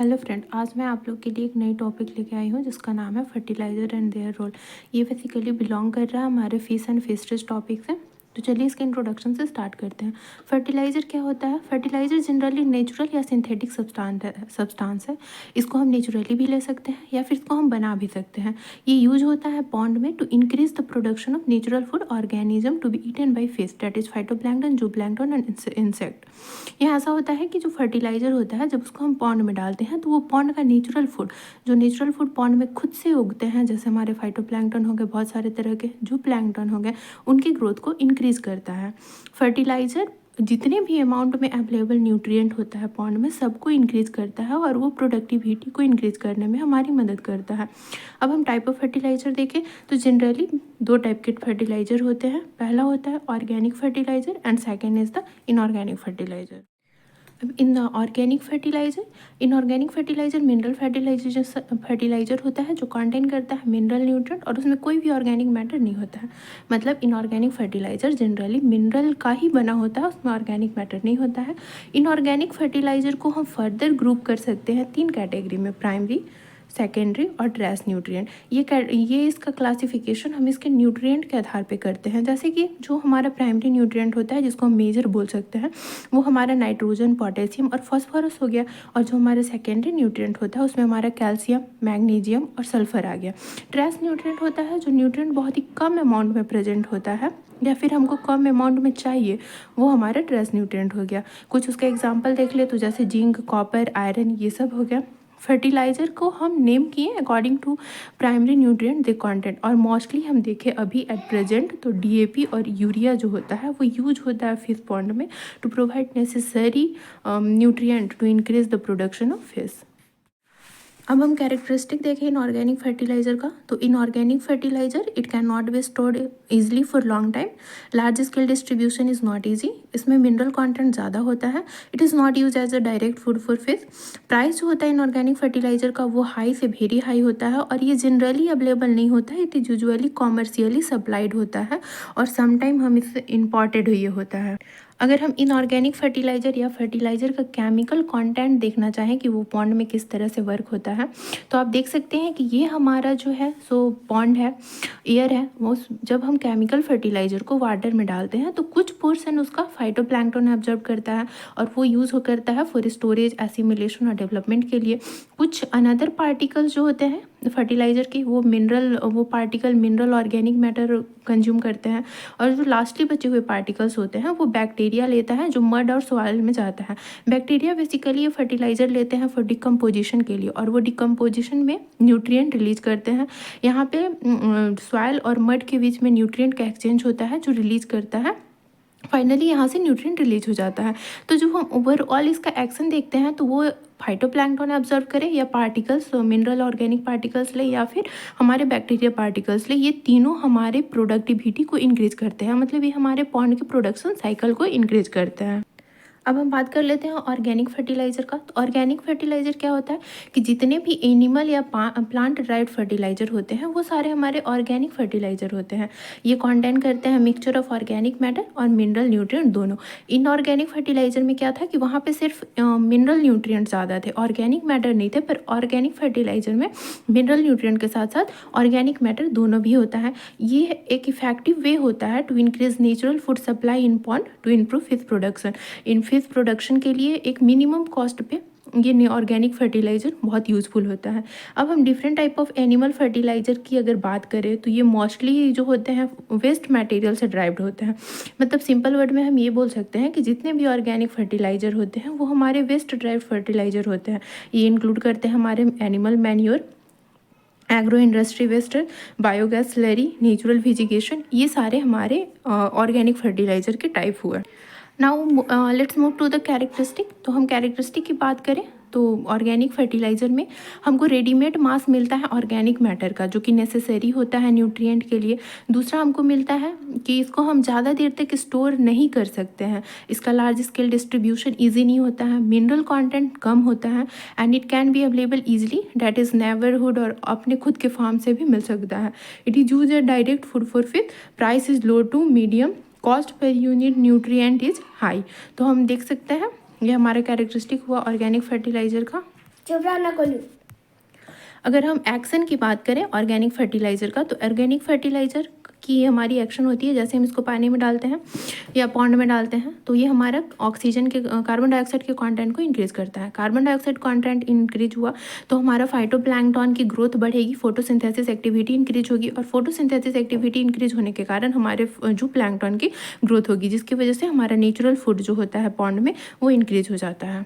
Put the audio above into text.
Hello friend, आज मैं आप लोग के लिए एक नई टॉपिक लेके आई हूँ जिसका नाम है फर्टिलाइज़र एंड देयर रोल। ये बेसिकली बिलोंग कर रहा है हमारे फिश एंड फिशरीज टॉपिक से। तो चलिए इसके इंट्रोडक्शन से स्टार्ट करते हैं। फर्टिलाइज़र क्या होता है? फर्टिलाइज़र जनरली नेचुरल या सिंथेटिक सब्सटेंस है। इसको हम नेचुरली भी ले सकते हैं या फिर इसको हम बना भी सकते हैं। ये यूज होता है पॉन्ड में to increase the production of natural food organism to be eaten by fish, that is phytoplankton, zooplankton and insect. ये ऐसा होता है कि जो फर्टिलाइज़र होता है जब उसको हम पॉन्ड में डालते हैं तो वो पॉन्ड का नेचुरल फूड, जो नेचुरल फूड पॉन्ड में खुद से उगते हैं, जैसे हमारे फाइटोप्लैंक्टन हो गए, बहुत सारे तरह के जो प्लैंक्टन हो गए, उनकी ग्रोथ को इंक्रीज करता है। फर्टिलाइज़र जितने भी अमाउंट में अवेलेबल न्यूट्रिएंट होता है पॉन्ड में, सबको इंक्रीज करता है और वो प्रोडक्टिविटी को इंक्रीज करने में हमारी मदद करता है। अब हम टाइप ऑफ फर्टिलाइज़र देखें तो जनरली दो टाइप के फर्टिलाइज़र होते हैं। पहला होता है organic fertiliser and second is the inorganic fertiliser. Inorganic fertiliser mineral fertiliser होता है जो कंटेन करता है मिनरल न्यूट्रिएंट और उसमें कोई भी ऑर्गेनिक मैटर नहीं होता है। मतलब इनऑर्गेनिक फर्टिलाइज़र जनरली मिनरल का ही बना होता है, उसमें ऑर्गेनिक मैटर नहीं होता है। इनऑर्गेनिक फर्टिलाइज़र को हम फर्दर ग्रुप कर सकते हैं तीन कैटेगरी में: प्राइमरी, सेकेंडरी और ट्रेस न्यूट्रिएंट। ये इसका क्लासिफिकेशन हम इसके न्यूट्रिएंट के आधार पे करते हैं। जैसे कि जो हमारा प्राइमरी न्यूट्रिएंट होता है जिसको हम मेजर बोल सकते हैं, वो हमारा नाइट्रोजन, पोटेशियम और फॉस्फोरस हो गया। और जो हमारे सेकेंडरी न्यूट्रिएंट होता है उसमें हमारा कैल्शियम, मैग्नीशियम और सल्फर आ गया। ट्रेस न्यूट्रिएंट होता है जो न्यूट्रिएंट बहुत ही कम अमाउंट में प्रेजेंट होता है या फिर हमको कम अमाउंट में चाहिए, वो हमारा ट्रेस न्यूट्रिएंट हो गया। कुछ उसका एग्जाम्पल देख ले तो जैसे जिंक, कॉपर, आयरन, ये सब हो गया। फर्टिलाइज़र को हम नेम किए according to primary nutrient they content, और मोस्टली हम देखें अभी एट प्रेजेंट तो डीएपी और यूरिया जो होता है वो यूज होता है फिश पॉन्ड में to provide necessary nutrient to increase the production of fish. अब हम कैरेक्टरिस्टिक देखें इनऑर्गेनिक फर्टिलाइज़र का, तो inorganic fertilizer it can not be stored easily for long time, large scale distribution is not easy, इसमें mineral content ज़्यादा होता है, it is not use as a direct food for fish. Price जो होता है inorganic fertilizer का वो high से वेरी हाई होता है और ये जनरली अवेलेबल नहीं होता है, it is usually commercially supplied होता है और समटाइम हम इससे इम्पॉर्टेड हुई होता है। अगर हम इनऑर्गेनिक फर्टिलाइज़र या फर्टिलाइज़र का केमिकल कंटेंट देखना चाहें कि वो पॉन्ड में किस तरह से वर्क होता है, तो आप देख सकते हैं कि ये हमारा जो है सो पॉन्ड है, एयर है, वो जब हम केमिकल फर्टिलाइज़र को वाटर में डालते हैं तो कुछ पोर्शन उसका फाइटोप्लैंक्टन ऑब्जर्व करता है और वो यूज़ करता है फॉर स्टोरेज, एसिमिलेशन और डेवलपमेंट के लिए। कुछ अनदर पार्टिकल्स जो होते हैं फर्टिलाइज़र की, वो particle mineral organic matter consume करते हैं, और जो लास्टली बचे हुए पार्टिकल्स होते हैं वो बैक्टीरिया लेता है जो मड और सॉइल में जाता है। बैक्टीरिया बेसिकली ये फर्टिलाइज़र लेते हैं फॉर डिकम्पोजिशन के लिए और वो डिकम्पोजिशन में न्यूट्रिएंट रिलीज करते हैं। यहाँ पे सॉइल और मड के बीच में न्यूट्रिएंट का एक्सचेंज होता है जो रिलीज करता है, फाइनली यहाँ से न्यूट्रिएंट रिलीज हो जाता है। तो जब हम ओवरऑल इसका एक्शन देखते हैं तो वो फाइटोप्लैंक्टन ऑब्जर्व करें या पार्टिकल्स, मिनरल ऑर्गेनिक पार्टिकल्स ले या फिर हमारे बैक्टीरिया पार्टिकल्स ले, ये तीनों हमारे प्रोडक्टिविटी को इंक्रीज करते हैं, मतलब ये हमारे पॉन्ड के प्रोडक्शन साइकिल को इंक्रीज करते हैं। अब हम बात कर लेते हैं ऑर्गेनिक फर्टिलाइज़र का। तो ऑर्गेनिक फर्टिलाइज़र क्या होता है कि जितने भी एनिमल या प्लांट ड्राइव्ड फर्टिलाइज़र होते हैं वो सारे हमारे ऑर्गेनिक फर्टिलाइज़र होते हैं। ये कंटेन करते हैं मिक्सचर ऑफ ऑर्गेनिक मैटर और मिनरल न्यूट्रिएंट दोनों। इनऑर्गेनिक फर्टिलाइज़र में क्या था कि वहाँ पे सिर्फ मिनरल न्यूट्रिएंट ज़्यादा थे, ऑर्गेनिक मैटर नहीं थे, पर ऑर्गेनिक फर्टिलाइज़र में मिनरल न्यूट्रिएंट के साथ साथ ऑर्गेनिक मैटर दोनों भी होता है। ये एक इफेक्टिव वे होता है to increase natural food supply in pond to improve fish production. इन फिश प्रोडक्शन के लिए एक मिनिमम कॉस्ट पे ये ऑर्गेनिक फर्टिलाइज़र बहुत यूज़फुल होता है। अब हम different type of animal fertiliser की अगर बात करें तो ये मोस्टली जो होते हैं वेस्ट मटेरियल से ड्राइव्ड होते हैं। मतलब सिंपल वर्ड में हम ये बोल सकते हैं कि जितने भी ऑर्गेनिक फर्टिलाइज़र होते हैं वो हमारे वेस्ट ड्राइव्ड फर्टिलाइज़र होते हैं। ये इंक्लूड करते हैं हमारे animal manure, agro industry waste, biogas slurry, natural vegetation, ये सारे हमारे ऑर्गेनिक फर्टिलाइज़र के टाइप हुए। Now let's move to the characteristic. तो हम कैरेक्टरिस्टिक की बात करें तो ऑर्गेनिक फर्टिलाइज़र में हमको रेडीमेड मास मिलता है ऑर्गेनिक मैटर का जो कि नेसेसरी होता है न्यूट्रिएंट के लिए। दूसरा हमको मिलता है कि इसको हम ज़्यादा देर तक स्टोर नहीं कर सकते हैं, इसका लार्ज स्केल डिस्ट्रीब्यूशन ईजी नहीं होता है, मिनरल कंटेंट कम होता है and it can be available easily, that is neighbourhood और अपने खुद के फार्म से भी मिल सकता है। It is use a direct food for fish, price is low to medium, cost per unit nutrient is high. तो हम देख सकते हैं ये हमारा कैरेक्टरिस्टिक हुआ ऑर्गेनिक फर्टिलाइज़र का। चुप रहो ना कोलू। अगर हम एक्शन की बात करें ऑर्गेनिक फर्टिलाइज़र का, तो ऑर्गेनिक फर्टिलाइज़र की हमारी एक्शन होती है, जैसे हम इसको पानी में डालते हैं या पॉन्ड में डालते हैं तो ये हमारा ऑक्सीजन के कार्बन डाइऑक्साइड के कंटेंट को इंक्रीज़ करता है। कार्बन डाइऑक्साइड कंटेंट इंक्रीज हुआ तो हमारा फाइटोप्लैंक्टन की ग्रोथ बढ़ेगी, फोटोसिंथेसिस एक्टिविटी इंक्रीज होगी, और फोटोसिंथेसिस एक्टिविटी इंक्रीज होने के कारण हमारे जो प्लैंक्टन की ग्रोथ होगी, जिसकी वजह से हमारा नेचुरल फूड जो होता है पॉन्ड में वो इंक्रीज हो जाता है।